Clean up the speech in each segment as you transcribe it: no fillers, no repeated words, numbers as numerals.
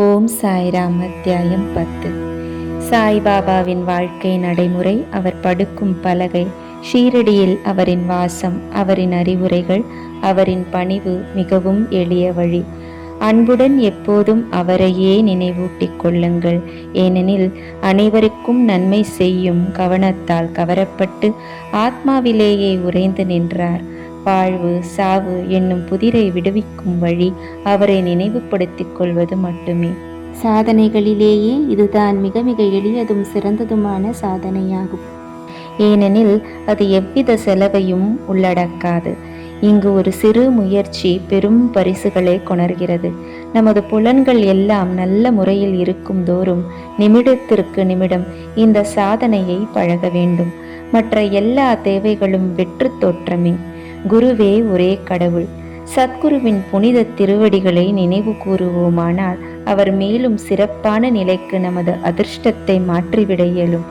ஓம் சாய்ராம். அத்தியாயம் 10. சாய்பாபாவின் வாழ்க்கை நடைமுறை, அவர் படுக்கும் பலகை, ஷீரடியில் அவரின் வாசம், அவரின் அறிவுரைகள், அவரின் பணிவு, மிகவும் எளிய வழி. அன்புடன் எப்போதும் அவரையே நினைவூட்டிக் கொள்ளுங்கள். ஏனெனில் அனைவருக்கும் நன்மை செய்யும் கவனத்தால் கவரப்பட்டு ஆத்மாவிலேயே உறைந்து நின்றார். வாழ்வு சாவு என்னும் புதிரை விடுவிக்கும் வழி அவரை நினைவுபடுத்திக் கொள்வது மட்டுமே. சாதனைகளிலேயே இதுதான் மிக மிக எளியதும் சிறந்ததுமான சாதனையாகும். ஏனெனில் அது எவ்வித செலவையும் உள்ளடக்காது. இங்கு ஒரு சிறு முயற்சி பெரும் பரிசுகளை கொணர்கிறது. நமது புலன்கள் எல்லாம் நல்ல முறையில் இருக்கும் தோறும் நிமிடத்திற்கு நிமிடம் இந்த சாதனையை பழக வேண்டும். மற்ற எல்லா தேவைகளும் வெற்று தோற்றமே. குருவே ஒரே கடவுள். சத்குருவின் புனித திருவடிகளை நினைவு கூறுவோமானால் அவர் மேலும் சிறப்பான நிலைக்கு நமது அதிர்ஷ்டத்தை மாற்றிவிட இயலும்.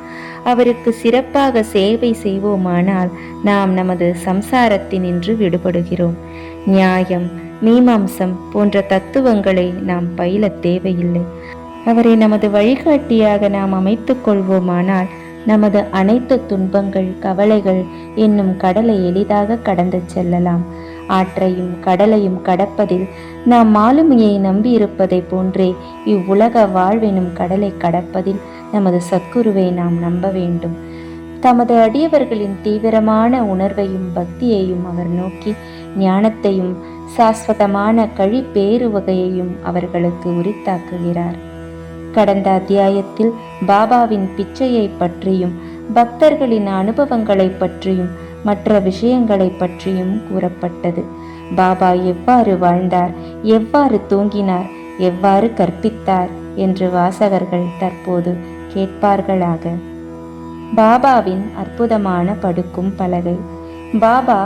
அவருக்கு சிறப்பாக சேவை செய்வோமானால் நாம் நமது சம்சாரத்தினின்று விடுபடுகிறோம். நியாயம், மீமாம்சம் போன்ற தத்துவங்களை நாம் பயில தேவையில்லை. அவரை நமது வழிகாட்டியாக நாம் அமைத்துக் கொள்வோமானால் நமது அனைத்து துன்பங்கள், கவலைகள் என்னும் கடலை எளிதாக கடந்து செல்லலாம். ஆற்றையும் கடலையும் கடப்பதில் நாம் மாலுமியை நம்பியிருப்பதை போன்றே இவ்வுலக வாழ்வெனும் கடலை கடப்பதில் நமது சத்குருவை நாம் நம்ப வேண்டும். தமது அடியவர்களின் தீவிரமான உணர்வையும் பக்தியையும் அவர் நோக்கி ஞானத்தையும் சாஸ்வதமான கழிப்பேறு வகையையும் அவர்களுக்கு உரித்தாக்குகிறார். கடந்த அத்தியாயத்தில் பாபாவின் பிச்சையை பற்றியும் பக்தர்களின் அனுபவங்களை பற்றியும் மற்ற விஷயங்களை பற்றியும் கூறப்பட்டது. பாபா எவ்வாறு வாழ்ந்தார், எவ்வாறு தூங்கினார், எவ்வாறு கற்பித்தார் என்று வாசகர்கள் தற்போது கேட்பார்களாக. பாபாவின் அற்புதமான படுக்கும் பலகை. பாபா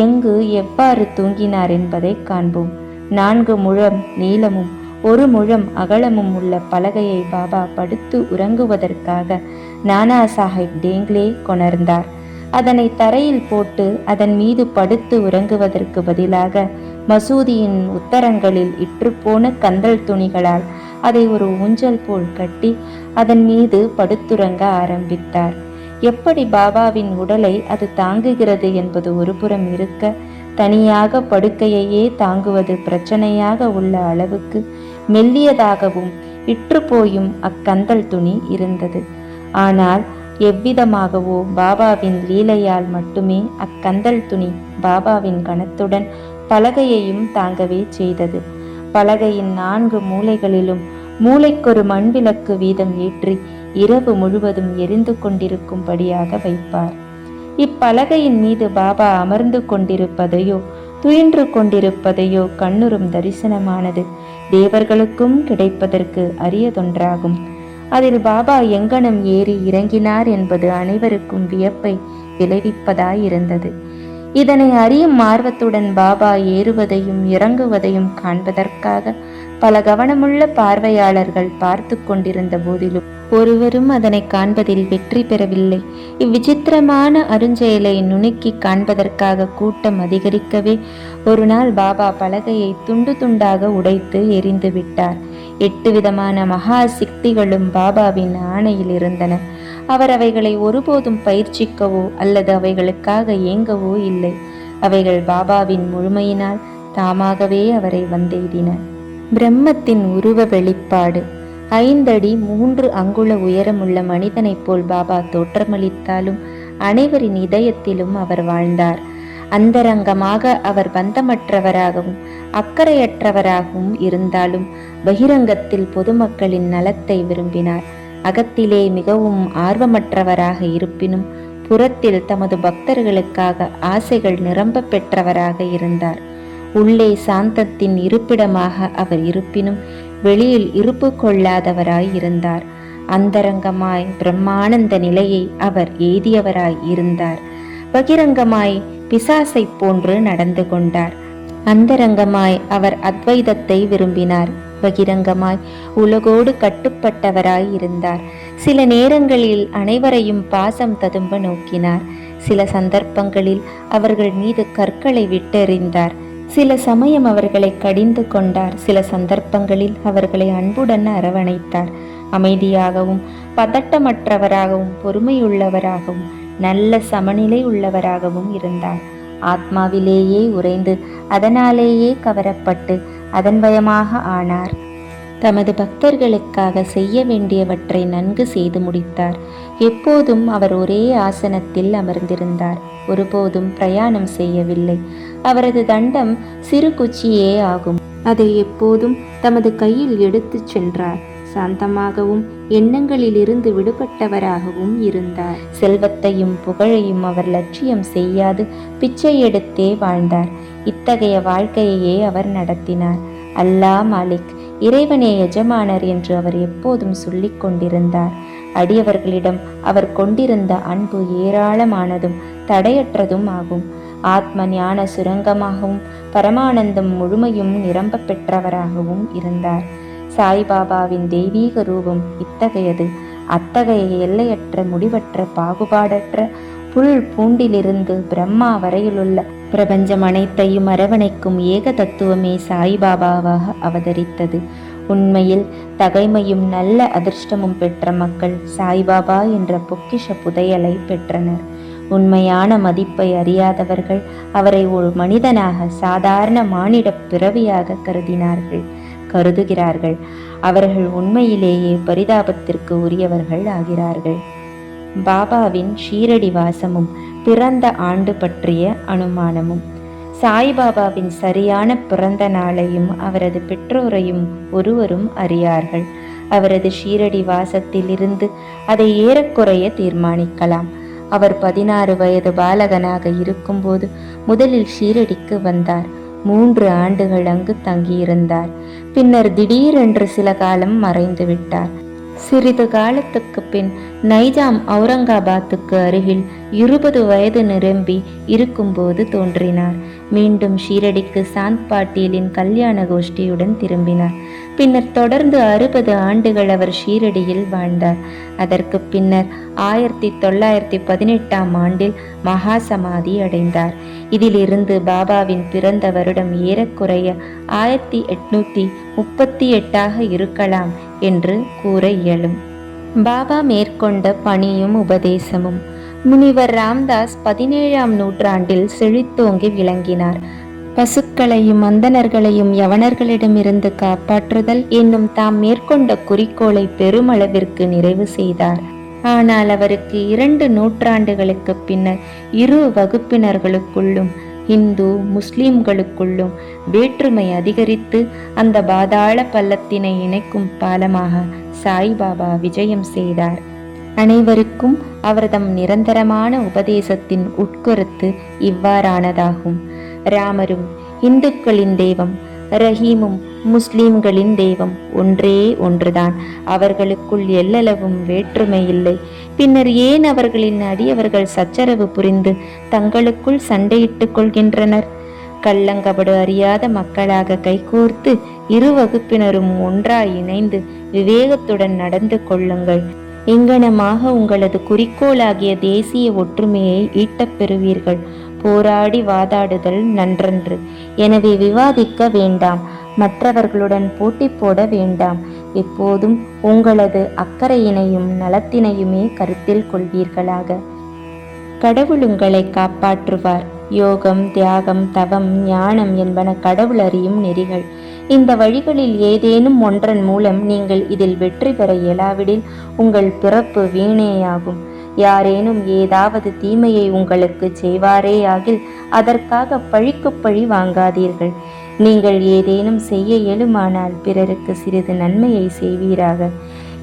எங்கு எவ்வாறு தூங்கினார் என்பதை காண்போம். 4 முழம் நீளமும் 1 முழம் அகலமும் உள்ள பலகையை பாபா படுத்து உறங்குவதற்காக நானா சாஹிப் டேங்லே கொணர்ந்தார். அதனை தரையில் போட்டு அதன் மீது படுத்து உறங்குவதற்கு பதிலாக மசூதியின் உத்தரங்களில் இற்றுப்போன கந்தல் துணிகளால் அதை ஒரு ஊஞ்சல் போல் கட்டி அதன் மீது படுத்துறங்க ஆரம்பித்தார். எப்படி பாபாவின் உடலை அது தாங்குகிறது என்பது ஒருபுறம் இருக்க, தனியாக படுக்கையையே தாங்குவது பிரச்சனையாக உள்ள அளவுக்கு மெல்லியதாகவும் இற்றுப்போயும் அக்கந்தல் துணி இருந்தது. ஆனால் எவ்விதமாகவோ பாபாவின் லீலையால் மட்டுமே அக்கந்தல் துணி பாபாவின் கணத்துடன் பலகையையும் தாங்கவே செய்தது. பலகையின் 4 மூலைகளிலும் மூளைக்கொரு மண்விளக்கு வீதம் ஏற்றி இரவு முழுவதும் எரிந்து கொண்டிருக்கும்படியாக வைப்பார். இப்பலகையின் மீது பாபா அமர்ந்து கொண்டிருப்பதையோ துயின்று கொண்டிருப்பதையோ கண்ணுறும் தரிசனமானது தேவர்களுக்கும் கிடைப்பதற்கு அரியதொன்றாகும். அதில் பாபா எங்கனம் ஏறி இறங்கினார் என்பது அனைவருக்கும் வியப்பை விளைவிப்பதாயிருந்தது. இதனை அறியும் ஆர்வத்துடன் பாபா ஏறுவதையும் இறங்குவதையும் காண்பதற்காக பல கவனமுள்ள பார்வையாளர்கள் பார்த்து கொண்டிருந்த போதிலும் ஒருவரும் அதனை காண்பதில் வெற்றி பெறவில்லை. இவ்விசித்திரமான அருஞ்செயலை நுணுக்கி காண்பதற்காக கூட்டம் அதிகரிக்கவே ஒரு நாள் பாபா பலகையை துண்டு துண்டாக உடைத்து எரிந்து விட்டார். 8 விதமான மகா சிக்திகளும் பாபாவின் ஆணையில் இருந்தன. அவர் அவைகளை ஒருபோதும் பயிற்சிக்கவோ அல்லது அவைகளுக்காக ஏங்கவோ இல்லை. அவைகள் பாபாவின் முழுமையினால் தாமாகவே அவரை வந்தெய்தின. பிரம்மத்தின் உருவ வெளிப்பாடு. 5 அடி 3 அங்குல உயரமுள்ள மனிதனைப் போல் பாபா தோற்றமளித்தாலும் அனைவரின் இதயத்திலும் அவர் வாழ்ந்தார். அந்தரங்கமாக அவர் பந்தமற்றவராகவும் அக்கறையற்றவராகவும் இருந்தாலும் பகிரங்கத்தில் பொதுமக்களின் நலத்தை விரும்பினார். அகத்திலே மிகவும் ஆர்வமற்றவராக இருப்பினும் புறத்தில் தமது பக்தர்களுக்காக ஆசைகள் நிரம்ப பெற்றவராக இருந்தார். உள்ளே சாந்தத்தின் இருப்பிடமாக அவர் இருப்பினும் வெளியில் இருப்பு கொள்ளாதவராய் இருந்தார். அந்தரங்கமாய் பிரம்மானந்த நிலையை அவர் எய்தியவராய் இருந்தார். பகிரங்கமாய் பிசாசை போன்று நடந்து கொண்டார். அந்தரங்கமாய் அவர் அத்வைதத்தை விரும்பினார். பகிரங்கமாய் உலகோடு கட்டுப்பட்டவராய் இருந்தார். சில நேரங்களில் அனைவரையும் பாசம் ததும்ப நோக்கினார். சில சந்தர்ப்பங்களில் அவர்கள் மீது கற்களை விட்டெறிந்தார். சில சமயம் அவர்களை கடிந்து கொண்டார், சில சந்தர்ப்பங்களில் அவர்களை அன்புடன் அரவணைத்தார். அமைதியாகவும் பதட்டமற்றவராகவும் பொறுமையுள்ளவராகவும் நல்ல சமநிலை உள்ளவராகவும் இருந்தார். ஆத்மாவிலேயே உறைந்து அதனாலேயே கவரப்பட்டு அதன்வயமாக ஆனார். தமது பக்தர்களுக்காக செய்ய வேண்டியவற்றை நன்கு செய்து முடித்தார். எப்போதும் அவர் ஒரே ஆசனத்தில் அமர்ந்திருந்தார். ஒருபோதும் பிரயாணம் செய்யவில்லை. அவரது தண்டம் சிறு குச்சியே ஆகும். அதை எப்போதும் தமது கையில் எடுத்துச் சென்றார். சாந்தமாகவும் எண்ணங்களிலிருந்து விடுபட்டவராகவும் இருந்தார். செல்வத்தையும் புகழையும் அவர் லட்சியம் செய்யாது பிச்சை எடுத்தே வாழ்ந்தார். இத்தகைய வாழ்க்கையையே அவர் நடத்தினார். அல்லாஹ் மாலிக், இறைவனே எஜமானர் என்று அவர் எப்போதும் சொல்லிக் கொண்டிருந்தார். அடியவர்களிடம் அவர் கொண்டிருந்த அன்பு ஏராளமானதும் தடையற்றதும் ஆகும். ஆத்ம ஞான சுரங்கமாகவும் பரமானந்தம் முழுமையும் நிரம்ப பெற்றவராகவும் இருந்தார். சாய்பாபாவின் தெய்வீக ரூபம் இத்தகையது. அத்தகைய எல்லையற்ற முடிவற்ற பாகுபாடற்ற புல் பூண்டிலிருந்து பிரம்மா வரையிலுள்ள பிரபஞ்சம் அனைத்தையும் அரவணைக்கும் ஏக தத்துவமே சாய்பாபாவாக அவதரித்தது. உண்மையில் தகைமையும் நல்ல அதிர்ஷ்டமும் பெற்ற மக்கள் சாய்பாபா என்ற பொக்கிஷ புதையலை பெற்றனர். உண்மையான மதிப்பை அறியாதவர்கள் அவரை ஒரு மனிதனாக, சாதாரண மானிட பிறவியாக கருதுகிறார்கள். அவர்கள் உண்மையிலேயே பரிதாபத்திற்கு உரியவர்கள் ஆகிறார்கள். பாபாவின் ஷீரடி வாசமும் பிறந்த ஆண்டு பற்றிய அனுமானமும். சாய்பாபாவின் சரியான பிறந்த நாளையும் அவரது பெற்றோரையும் ஒருவரும் அறியார்கள். அவரது ஷீரடி வாசத்திலிருந்து அதை ஏறக்குறைய தீர்மானிக்கலாம். அவர் 16 வயது பாலகனாக இருக்கும்போது முதலில் ஷீரடிக்கு வந்தார். 3 ஆண்டுகள் அங்கு தங்கியிருந்தார். பின்னர் திடீரென்று சில காலம் மறைந்து விட்டார். சிறிது காலத்துக்கு பின் நைஜாம் அவுரங்காபாத்துக்கு அருகில் 20 வயது நிரம்பி இருக்கும்போது தோன்றினார். மீண்டும் ஷீரடிக்கு சாந்த் பாட்டீலின் கல்யாண கோஷ்டியுடன் திரும்பினார். பின்னர் தொடர்ந்து 60 ஆண்டுகள் அவர் ஷீரடியில் வாழ்ந்தார். அதற்கு பின்னர் 1918ஆம் ஆண்டில் மகா சமாதி அடைந்தார். இதிலிருந்து பாபாவின் பிறந்த வருடம் ஏறக்குறைய 1838 இருக்கலாம் என்று கூற இயலும். பாபா மேற்கொண்ட பணியும் உபதேசமும். முனிவர் ராம்தாஸ் 17ஆம் நூற்றாண்டில் செழித்தோங்கி விளங்கினார். பசுக்களையும் அந்தணர்களையும் யவனர்களிடமிருந்து காப்பாற்றுதல் என்னும் தாம் மேற்கொண்ட குறிக்கோளை பெருமளவிற்கு நிறைவு செய்தார். ஆனால் அவருக்கு 2 நூற்றாண்டுகளுக்கு பின்னர் 2 வகுப்பினர்களுக்குள்ளும், இந்து முஸ்லிம்களுக்குள்ளும் வேற்றுமை அதிகரித்து அந்த பாதாள பள்ளத்தினை இணைக்கும் பாலமாக சாய்பாபா விஜயம் செய்தார். அனைவருக்கும் அவர்தம் நிரந்தரமான உபதேசத்தின் உட்கருத்து இவ்வாறானதாகும். ராமரும் இந்துக்களின் தெய்வம், ரஹீமும் முஸ்லிம்களின் தெய்வம் ஒன்றே ஒன்றுதான். அவர்களுக்குள் எல்லளவும் வேற்றுமை இல்லை. பின்னர் ஏன் அவர்களின் அடியவர்கள் சச்சரவு புரிந்து தங்களுக்குள் சண்டையிட்டுக் கொள்கின்றனர்? கள்ளங்கபடு அறியாத மக்களாக கைகோர்த்து 2 வகுப்பினரும் ஒன்றாய் இணைந்து விவேகத்துடன் நடந்து கொள்ளுங்கள். இங்கனமாக உங்களது குறிக்கோளாகிய தேசிய ஒற்றுமையை ஈட்டப் பெறுவீர்கள். போராடி வாதாடுதல் நன்றன்று. எனவே விவாதிக்க வேண்டாம், மற்றவர்களுடன் போட்டி போட வேண்டாம். எப்போதும் உங்களது அக்கறையினையும் நலத்தினையுமே கருத்தில் கொள்வீர்களாக. கடவுள் உங்களை காப்பாற்றுவார். யோகம், தியாகம், தவம், ஞானம் என்பன கடவுள் அறியும் நெறிகள். இந்த வழிகளில் ஏதேனும் ஒன்றன் மூலம் நீங்கள் இதில் வெற்றி பெற இயலாவிடில் உங்கள் பிறப்பு வீணேயாகும். யாரேனும் ஏதாவது தீமையை உங்களுக்கு செய்வாரேயாகில் அதற்காக பழிக்கு பழி வாங்காதீர்கள். நீங்கள் ஏதேனும் செய்ய இயலுமானால் பிறருக்கு சிறிது நன்மையை செய்வீராக.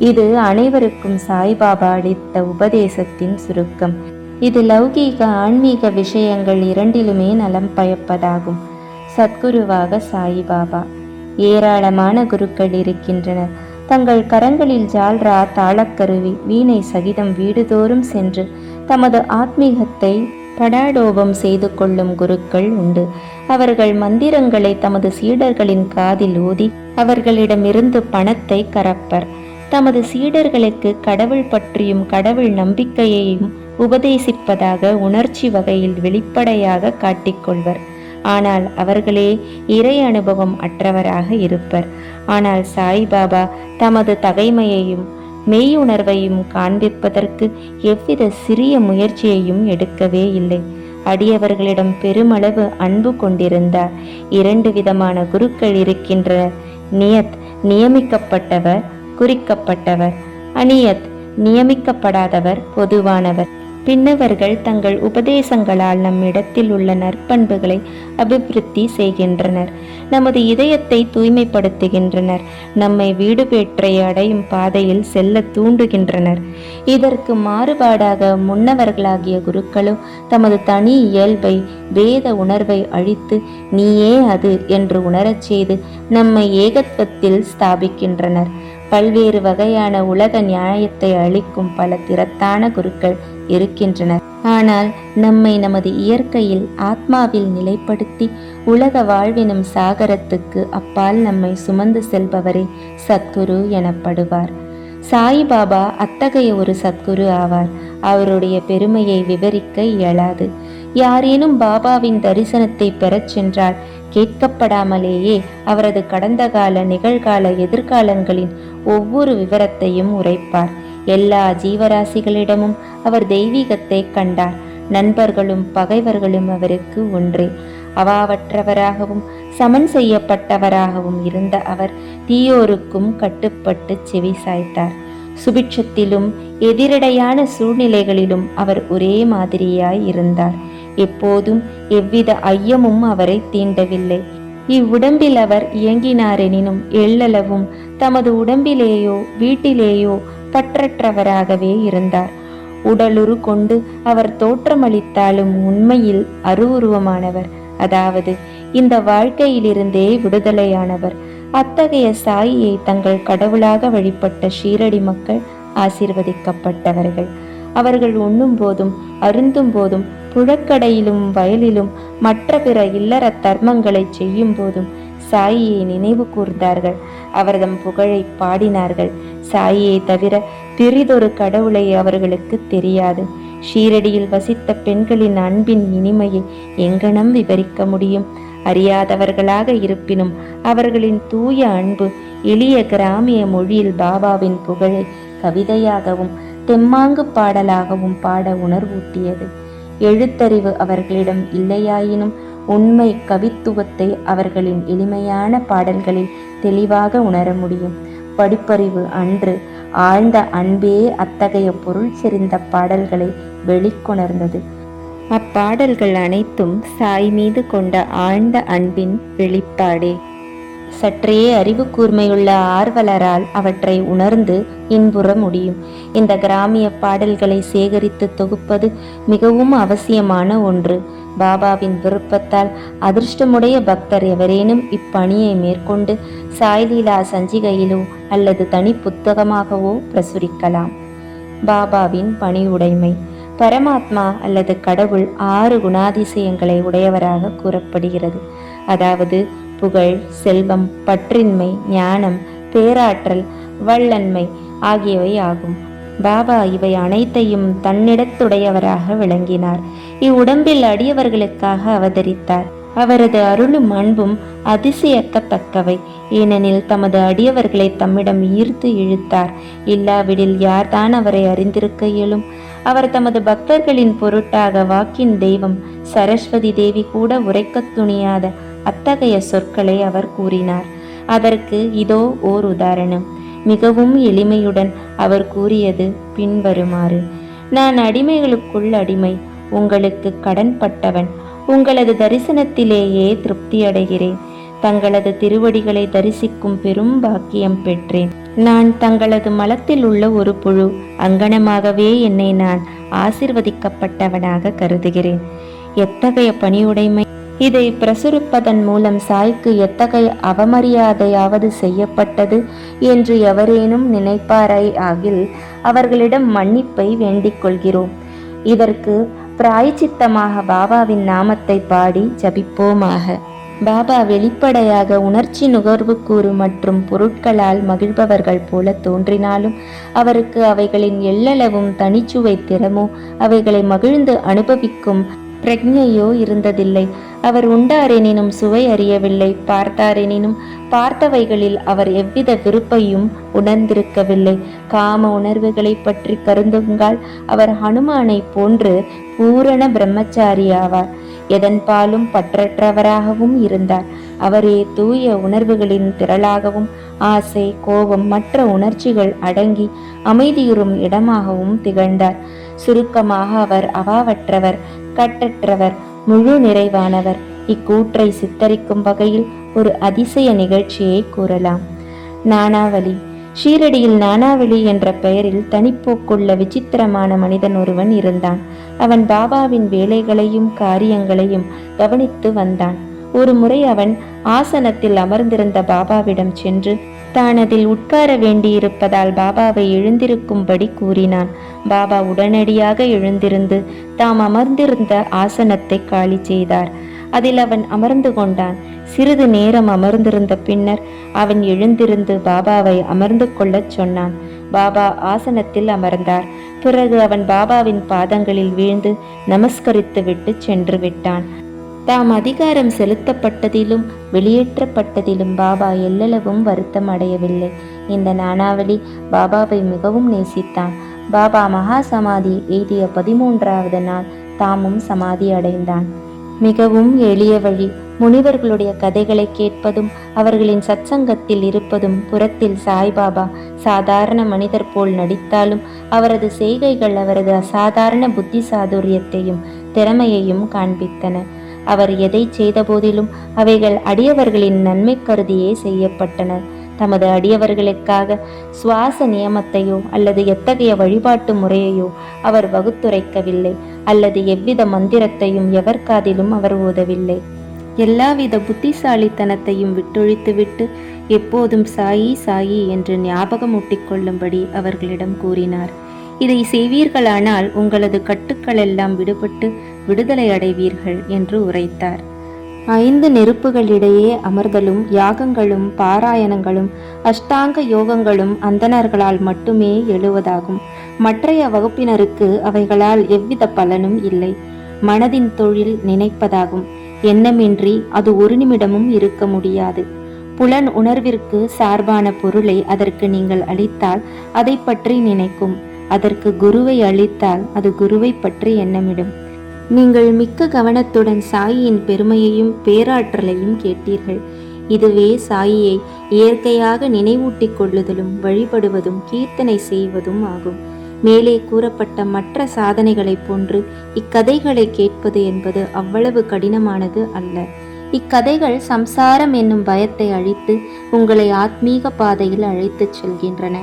இது அனைவருக்கும் சாய்பாபா அளித்த உபதேசத்தின் சுருக்கம். இது லௌகீக ஆன்மீக விஷயங்கள் இரண்டிலுமே நலம் பயப்பதாகும். சத்குருவாக சாய்பாபா. ஏராளமான குருக்கள் இருக்கின்றனர். தங்கள் கரங்களில் ஜால்ரா, தாளக்கருவி, வீணை சகிதம் வீடுதோறும் சென்று தமது ஆத்மீகத்தை படாடோபம் செய்து கொள்ளும் குருக்கள் உண்டு. அவர்கள் மந்திரங்களை தமது சீடர்களின் காதில் ஊதி அவர்களிடமிருந்து பணத்தை கறப்பர். தமது சீடர்களுக்கு கடவுள் பற்றியும் கடவுள் நம்பிக்கையையும் உபதேசிப்பதாக உணர்ச்சி வகையில் வெளிப்படையாக காட்டிக்கொள்வர். ஆனால் அவர்களே இறை அனுபவம் அற்றவராக இருப்பர். ஆனால் சாய்பாபா தமது தகைமையையும் மெய்யுணர்வையும் காண்பிப்பதற்கு எவ்வித சிறிய முயற்சியையும் எடுக்கவே இல்லை. அடியவர்களிடம் பெருமளவு அன்பு கொண்டிருந்தார். 2 விதமான குருக்கள் இருக்கின்றனர். நியத், நியமிக்கப்பட்டவர், குறிக்கப்பட்டவர். அநியத், நியமிக்கப்படாதவர், பொதுவானவர். பின்னவர்கள் தங்கள் உபதேசங்களால் நம்மிடத்தில் உள்ள நற்பண்புகளை அபிவிருத்தி செய்கின்றனர். நமது இதயத்தை தூய்மைப்படுத்துகின்றனர். நம்மை வீடு பேற்றை அடையும் பாதையில் செல்ல தூண்டுகின்றனர். இதற்கு மாறுபாடாக முன்னவர்களாகிய குருக்களோ தமது தனி இயல்பை, வேத உணர்வை அழித்து நீயே அது என்று உணரச் செய்து நம்மை ஏகத்துவத்தில் ஸ்தாபிக்கின்றனர். பல்வேறு வகையான உலக நியாயத்தை அளிக்கும் பல திறத்தான குருக்கள் இருக்கின்றனர். ஆனால் நம்மை நமது இயற்கையில், ஆத்மாவில் நிலைப்படுத்தி உலக வாழ்வினும் சாகரத்துக்கு அப்பால் நம்மை சுமந்து செல்பவரே சத்குரு எனப்படுவார். சாய்பாபா அத்தகைய ஒரு சத்குரு ஆவார். அவருடைய பெருமையை விவரிக்க இயலாது. யாரேனும் பாபாவின் தரிசனத்தை பெறச் சென்றால் கேட்கப்படாமலேயே அவரது கடந்த கால, நிகழ்கால, எதிர்காலங்களின் ஒவ்வொரு விவரத்தையும் உரைப்பார். எல்லா ஜீவராசிகளிடமும் அவர் தெய்வீகத்தை கண்டார். நண்பர்களும் பகைவர்களும் அவருக்கு ஒன்றே. அவாவற்றவராகவும் சமன் செய்யப்பட்டவராகவும் இருந்த அவர் தீயோருக்கும் கட்டுப்பட்டு செவி சாய்த்தார். சுபிட்சத்திலும் எதிரடையான சூழ்நிலைகளிலும் அவர் ஒரே மாதிரியாய் இருந்தார். எப்போதும் எவ்வித ஐயமும் அவரை தீண்டவில்லை. இவ்வுடம்பில் அவர் இயங்கினாரெனினும் எள்ளளவும் தமது உடம்பிலேயோ வீட்டிலேயோ பற்றற்றவராகவே இருந்தார். உடலுரு கொண்டு அவர் தோற்றமளித்தாலும் உண்மையில் அருவுருவமானவர், அதாவது இந்த வாழ்க்கையிலிருந்தே விடுதலையானவர். அத்தகைய சாயியை தங்கள் கடவுளாக வழிபட்ட ஷீரடி மக்கள் ஆசீர்வதிக்கப்பட்டவர்கள். அவர்கள் உண்ணும் போதும் அருந்தும் போதும், புழக்கடையிலும் வயலிலும் மற்ற பிற இல்லற தர்மங்களை செய்யும் போதும் சாயியை நினைவு கூர்ந்தார்கள். அவர்தம் புகழை பாடினார்கள். சாயியை தவிர பிறிதொரு கடவுளை அவர்களுக்கு தெரியாது. ஷீரடியில் வசித்த பெண்களின் அன்பின் இனிமையை எங்கனம் விவரிக்க முடியும்? அறியாதவர்களாக இருப்பினும் அவர்களின் தூய அன்பு எளிய கிராமிய மொழியில் பாபாவின் புகழை கவிதையாகவும் தெம்மாங்கு பாடலாகவும் பாட உணர்வூட்டியது. எழுத்தறிவு அவர்களிடம் இல்லையாயினும் உண்மை கவித்துவத்தை அவர்களின் எளிமையான பாடல்களில் தெளிவாக உணர முடியும். படிப்பறிவு அன்று, ஆழ்ந்த அன்பே அத்தகைய பொருள் செறிந்த பாடல்களை வெளிக்கொணர்ந்தது. அப்பாடல்கள் அனைத்தும் சாய் மீது கொண்ட ஆழ்ந்த அன்பின் வெளிப்பாடே. சற்றே அறிவு கூர்மையுள்ள ஆர்வலரால் அவற்றை உணர்ந்து இன்புற முடியும். இந்த கிராமிய பாடல்களை சேகரித்து தொகுப்பது மிகவும் அவசியமான ஒன்று. பாபாவின் விருப்பத்தால் அதிர்ஷ்டமுடைய பக்தர் எவரேனும் இப்பணியை மேற்கொண்டு சாய்லீலா சஞ்சிகையிலோ அல்லது தனி புத்தகமாகவோ பிரசுரிக்கலாம். பாபாவின் பணிவுடைமை. பரமாத்மா அல்லது கடவுள் 6 குணாதிசயங்களை உடையவராக கூறப்படுகிறது. அதாவது புகழ், செல்வம், பற்றின்மை, ஞானம், பேராற்றல், வள்ளன்மை ஆகியவை ஆகும். பாபா இவை அனைத்தையும் தன்னிடத்துடையவராக விளங்கினார். இவ்வுடம்பில் அடியவர்களுக்காக அவதரித்தார். அவரது அருளும் அன்பும் அதிசயக்கத்தக்கவை. ஏனெனில் தமது அடியவர்களை தம்மிடம் ஈர்த்து இழுத்தார். இல்லாவிடில் யார்தான் அவரை அறிந்திருக்க இயலும்? அவர் தமது பக்தர்களின் பொருட்டாக வாக்கின் தெய்வம் சரஸ்வதி தேவி கூட உரைக்கத் துணியாத அத்தகைய சொற்களை அவர் கூறினார். அதற்கு இதோ ஓர் உதாரணம். மிகவும் எளிமையுடன் அவர் கூறியது பின்வருமாறு: நான் அடிமைகளுக்குள் அடிமை, உங்களுக்கு கடன்பட்டவன். உங்களது தரிசனத்திலேயே திருப்தி அடைகிறேன். தங்களது திருவடிகளை தரிசிக்கும் பெரும் பாக்கியம் பெற்றேன். நான் தங்களது மலத்தில் உள்ள ஒரு புழு. அங்கனமாகவே என்னை நான் ஆசிர்வதிக்கப்பட்டவனாக கருதுகிறேன். எத்தகைய பணியுடைமை! இதை பிரசுரிப்பதன் மூலம் சாய்க்கு எத்தகைய அவமரியாதையாவது செய்யப்பட்டது என்று எவரேனும் நினைப்பாரை ஆகில் அவர்களிடம் மன்னிப்பை வேண்டிக் கொள்கிறோம். இதற்கு பிராயச்சித்தமாக பாபாவின் நாமத்தை பாடி ஜபிப்போமாக. பாபா வெளிப்படையாக உணர்ச்சி நுகர்வுக்கூறு மற்றும் பொருட்களால் மகிழ்பவர்கள் போல தோன்றினாலும் அவருக்கு அவைகளின் எள்ளளவும் தனிச்சுவை திறமோ அவைகளை மகிழ்ந்து அனுபவிக்கும் பிரக்ஞையோ இருந்ததில்லை. அவர் உண்டாரெனினும் சுவை அறியவில்லை, பார்த்தாரெனினும் பார்த்தவைகளில் அவர் எவ்வித விருப்பையும் உணர்ந்திருக்கவில்லை. காம உணர்வுகளை பற்றி கருதுங்கால் அவர் ஹனுமானை போன்று பூரண பிரம்மச்சாரி ஆவார். எதன்பாலும் பற்றற்றவராகவும் இருந்தார். அவரே தூய உணர்வுகளின் திரளாகவும் ஆசை, கோபம், மற்ற உணர்ச்சிகள் அடங்கி அமைதியுறும் இடமாகவும் திகழ்ந்தார். சுருக்கமாக அவர் அவாவற்றவர், கட்டற்றவர், முழு நிறைவானவர். இக்கூற்றை சித்தரிக்கும் வகையில் ஒரு அதிசய நிகழ்ச்சியை கூறலாம். நானாவளி. ஷீரடியில் நானாவளி என்ற பெயரில் தனிப்போக்குள்ள விசித்திரமான மனிதன் ஒருவன் இருந்தான். அவன் பாபாவின் வேலைகளையும் காரியங்களையும் கவனித்து வந்தான். ஒரு முறை அவன் ஆசனத்தில் அமர்ந்திருந்த பாபாவிடம் சென்று தான் அதில் உட்கார வேண்டியிருப்பதால் பாபாவை எழுந்திருக்கும்படி கூறினான். பாபா உடனடியாக எழுந்திருந்து தாம் அமர்ந்திருந்த ஆசனத்தை காலி செய்தார். அதில் அவன் அமர்ந்து கொண்டான். சிறிது நேரம் அமர்ந்திருந்த பின்னர் அவன் எழுந்திருந்து பாபாவை அமர்ந்து கொள்ளச் சொன்னான். பாபா ஆசனத்தில் அமர்ந்தார். பிறகு அவன் பாபாவின் பாதங்களில் வீழ்ந்து நமஸ்கரித்து விட்டு சென்று விட்டான். தாம் அதிகாரம் செலுத்தப்பட்டதிலும் வெளியேற்றப்பட்டதிலும் பாபா எல்லளவும் வருத்தம் அடையவில்லை. இந்த நானாவளி பாபாவை மிகவும் நேசித்தான். பாபா மகா சமாதி எய்திய 13வது நாள் தாமும் சமாதி அடைந்தான். மிகவும் எளிய வழி. முனிவர்களுடைய கதைகளை கேட்பதும் அவர்களின் சத்சங்கத்தில் இருப்பதும் புறத்தில் சாய்பாபா சாதாரண மனிதர் போல் நடித்தாலும் அவரது செய்கைகள் அவரது அசாதாரண புத்தி சாதுரியத்தையும் திறமையையும் காண்பித்தன. அவர் எதை செய்த போதிலும் அவைகள் அடியவர்களின் நன்மை கருதியே செய்யப்பட்டன. தமது அடியவர்களுக்காக சுவாச நியமத்தையோ அல்லது எத்தகைய வழிபாட்டு முறையையோ அவர் வகுத்துரைக்கவில்லை, அல்லது எவ்வித மந்திரத்தையும் எவர் காதிலும் அவர் ஓதவில்லை. எல்லாவித புத்திசாலித்தனத்தையும் விட்டொழித்துவிட்டு எப்போதும் சாயி சாயி என்று ஞாபகமூட்டிக் கொள்ளும்படி அவர்களிடம் கூறினார். இதை செய்வீர்களானால் உங்களது கட்டுக்களெல்லாம் விடுபட்டு விடுதலை அடைவீர்கள் என்று உரைத்தார். 5 நெருப்புகளிடையே அமர்தலும் யாகங்களும் பாராயணங்களும் அஷ்டாங்க யோகங்களும் அந்தணர்களால் மட்டுமே எழுவதாகும். மற்றைய வகுப்பினருக்கு அவைகளால் எவ்வித பலனும் இல்லை. மனதின் தொழில் நினைப்பதாகும். எண்ணமின்றி அது ஒரு நிமிடமும் இருக்க முடியாது. புலன் உணர்விற்கு சார்பான பொருளை அதற்கு நீங்கள் அளித்தால் அதை பற்றி நினைக்கும். அதற்கு குருவை அளித்தால் அது குருவை பற்றி எண்ணமிடும். நீங்கள் மிக்க கவனத்துடன் சாயியின் பெருமையையும் பேராற்றலையும் கேட்டீர்கள். இதுவே சாயியை இயற்கையாக நினைவூட்டிக் கொள்ளுதலும் வழிபடுவதும் கீர்த்தனை செய்வதும் ஆகும். மேலே கூறப்பட்ட மற்ற சாதனைகளைப் போன்று இக்கதைகளை கேட்பது என்பது அவ்வளவு கடினமானது அல்ல. இக்கதைகள் சம்சாரம் என்னும் பயத்தை அழித்து உங்களை ஆத்மீக பாதையில் அழைத்துச் செல்கின்றன.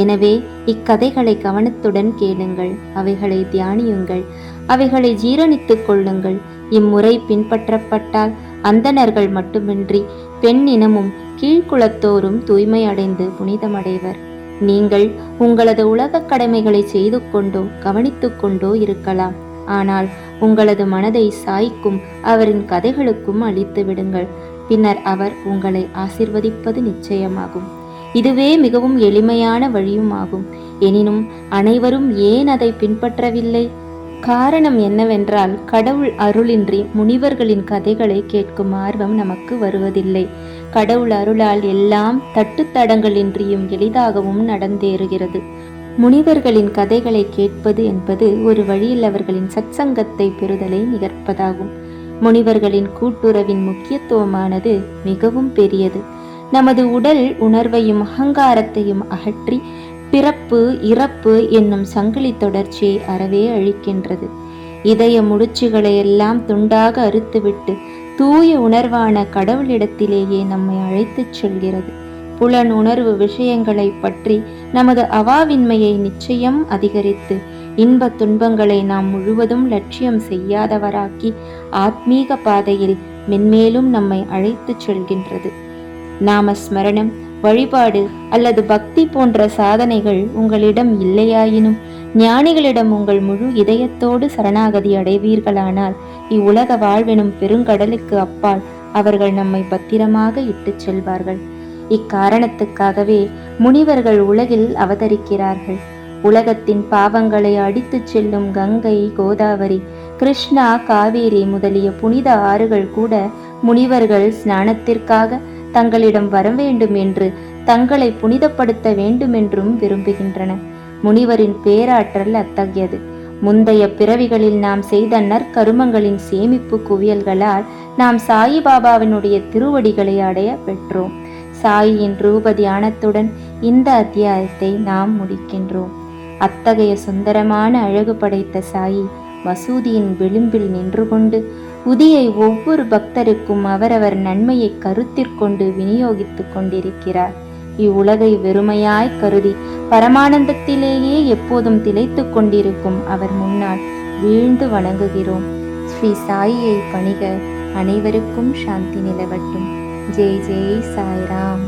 எனவே இக்கதைகளை கவனத்துடன் கேளுங்கள், அவைகளை தியானியுங்கள், அவைகளை ஜீரணித்துக் கொள்ளுங்கள். இம்முறை பின்பற்றப்பட்டால் அந்தணர்கள் மட்டுமின்றி பெண் இனமும் கீழ்குலத்தோரும் தூய்மை அடைந்து புனிதமடைவர். நீங்கள் உங்களது உலக கடமைகளை செய்து கொண்டோ கவனித்து கொண்டோ இருக்கலாம். ஆனால் உங்களது மனதை சாய்க்கும் அவரின் கதைகளுக்கும் அளித்து விடுங்கள். பின்னர் அவர் உங்களை ஆசிர்வதிப்பது நிச்சயமாகும். இதுவே மிகவும் எளிமையான வழியுமாகும். எனினும் அனைவரும் ஏன் அதை பின்பற்றவில்லை? காரணம் என்னவென்றால் கடவுள் அருளின்றி முனிவர்களின் கதைகளை கேட்கும் ஆர்வம் நமக்கு வருவதில்லை. கடவுள் அருளால் எல்லாம் தட்டுத்தடங்களின்றியும் எளிதாகவும் நடந்தேறுகிறது. முனிவர்களின் கதைகளை கேட்பது என்பது ஒரு வழியில் அவர்களின் சத்சங்கத்தை பெறுதலை நிகழ்ப்பதாகும். முனிவர்களின் கூட்டுறவின் முக்கியத்துவமானது மிகவும் பெரியது. நமது உடல் உணர்வையும் அகங்காரத்தையும் அகற்றி பிறப்பு இறப்பு என்னும் சங்கிலி தொடர்ச்சியை அறவே அழிக்கின்றது. இதய முடிச்சுகளை எல்லாம் துண்டாக அறுத்துவிட்டு தூய உணர்வான கடவுளிடத்திலேயே நம்மை அழைத்துச் செல்கிறது. புலன் உணர்வு விஷயங்களை பற்றி நமது அவாவின்மையை நிச்சயம் அதிகரித்து இன்ப துன்பங்களை நாம் முழுவதும் லட்சியம் செய்யாதவராக்கி ஆத்மீக பாதையில் மென்மேலும் நம்மை அழைத்துச் செல்கின்றது. நாமஸ்மரணம், வழிபாடு அல்லது பக்தி போன்ற சாதனைகள் உங்களிடம் இல்லையாயினும் ஞானிகளிடம் உங்கள் முழு இதயத்தோடு சரணாகதி அடைவீர்களானால் இவ்வுலக வாழ்வெனும் பெருங்கடலுக்கு அப்பால் அவர்கள் நம்மை பத்திரமாக இட்டுச் செல்வார்கள். இக்காரணத்துக்காகவே முனிவர்கள் உலகில் அவதரிக்கிறார்கள். உலகத்தின் பாவங்களை அடித்துச் செல்லும் கங்கை, கோதாவரி, கிருஷ்ணா, காவேரி முதலிய புனித ஆறுகள் கூட முனிவர்கள் ஸ்நானத்திற்காக தங்களிடம் வர வேண்டும் என்று, தங்களை புனிதப்படுத்த வேண்டுமென்றும் விரும்புகின்றன. முனிவரின் பேராற்றல் அத்தகையது. முந்தைய பிறவிகளில் நாம் செய்த நற்கருமங்களின் சேமிப்பு குவியல்களால் நாம் சாயிபாபாவினுடைய திருவடிகளை அடைய பெற்றோம். சாயியின் ரூப தியானத்துடன் இந்த அத்தியாயத்தை நாம் முடிக்கின்றோம். அத்தகைய சுந்தரமான அழகு படைத்த சாயி மசூதியின் விளிம்பில் நின்று கொண்டு உதியை ஒவ்வொரு பக்தருக்கும் அவரவர் நன்மையை கருத்திற்கொண்டு விநியோகித்துக் கொண்டிருக்கிறார். இவ்வுலகை வெறுமையாய் கருதி பரமானந்தத்திலேயே எப்போதும் திளைத்து கொண்டிருக்கும் அவர் முன்னால் வீழ்ந்து வணங்குகிறோம். ஸ்ரீ சாயியை பணிக. அனைவருக்கும் சாந்தி நிலவட்டும். ஜெய் ஜெய் சாய்ராம்.